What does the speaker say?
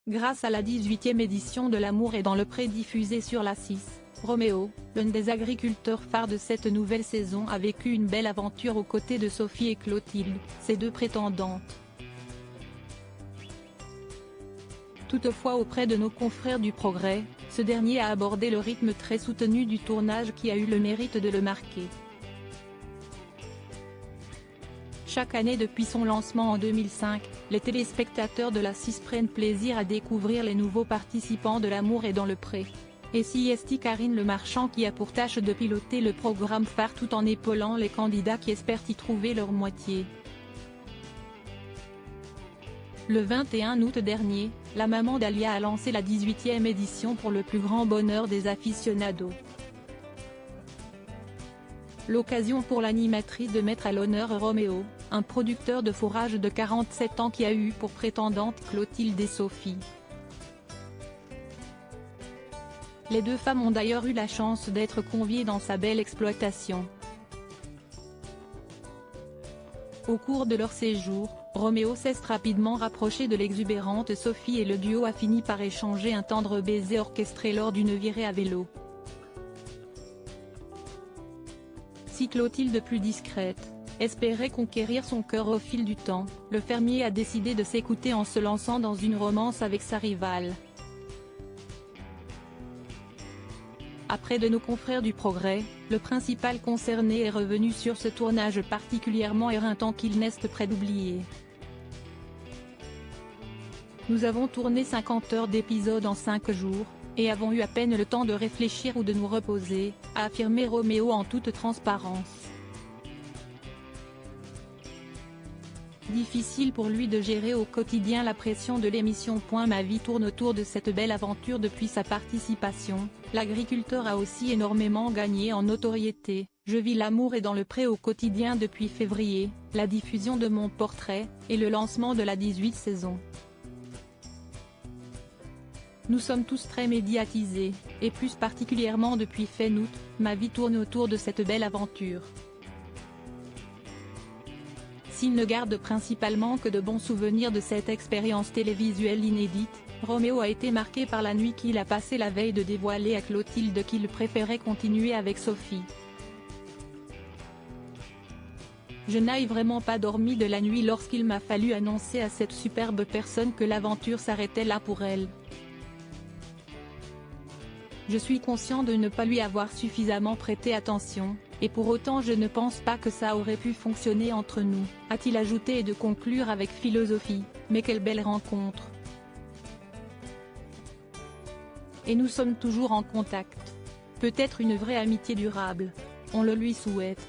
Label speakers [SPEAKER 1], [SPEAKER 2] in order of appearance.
[SPEAKER 1] Grâce à la 18e édition de L'amour est dans le pré diffusée sur la 6, Roméo, l'un des agriculteurs phares de cette nouvelle saison, a vécu une belle aventure aux côtés de Sophie et Clotilde, ses deux prétendantes. Toutefois, auprès de nos confrères du Progrès, ce dernier a abordé le rythme très soutenu du tournage qui a eu le mérite de le marquer. Chaque année depuis son lancement en 2005, les téléspectateurs de la 6 prennent plaisir à découvrir les nouveaux participants de L'amour est dans le pré. Et si est Karine Le Marchand qui a pour tâche de piloter le programme phare tout en épaulant les candidats qui espèrent y trouver leur moitié. Le 21 août dernier, la maman d'Alia a lancé la 18e édition pour le plus grand bonheur des aficionados. L'occasion pour l'animatrice de mettre à l'honneur Roméo, un producteur de fourrage de 47 ans qui a eu pour prétendantes Clotilde et Sophie. Les deux femmes ont d'ailleurs eu la chance d'être conviées dans sa belle exploitation. Au cours de leur séjour, Roméo s'est rapidement rapproché de l'exubérante Sophie et le duo a fini par échanger un tendre baiser orchestré lors d'une virée à vélo. Si Clotilde, plus discrète, espérait conquérir son cœur au fil du temps, le fermier a décidé de s'écouter en se lançant dans une romance avec sa rivale. Après de nos confrères du Progrès, le principal concerné est revenu sur ce tournage particulièrement éreintant qu'il n'est près d'oublier. Nous avons tourné 50 heures d'épisodes en 5 jours, et avons eu à peine le temps de réfléchir ou de nous reposer, a affirmé Roméo en toute transparence. Difficile pour lui de gérer au quotidien la pression de l'émission. Ma vie tourne autour de cette belle aventure depuis sa participation. L'agriculteur a aussi énormément gagné en notoriété. Je vis L'amour est dans le pré au quotidien depuis février, la diffusion de mon portrait, et le lancement de la 18e saison. Nous sommes tous très médiatisés, et plus particulièrement depuis fin août, ma vie tourne autour de cette belle aventure. S'il ne garde principalement que de bons souvenirs de cette expérience télévisuelle inédite, Roméo a été marqué par la nuit qu'il a passée la veille de dévoiler à Clotilde qu'il préférait continuer avec Sophie. Je n'ai vraiment pas dormi de la nuit lorsqu'il m'a fallu annoncer à cette superbe personne que l'aventure s'arrêtait là pour elle. Je suis conscient de ne pas lui avoir suffisamment prêté attention, et pour autant je ne pense pas que ça aurait pu fonctionner entre nous, a-t-il ajouté et de conclure avec philosophie, mais quelle belle rencontre. Et nous sommes toujours en contact. Peut-être une vraie amitié durable. On le lui souhaite.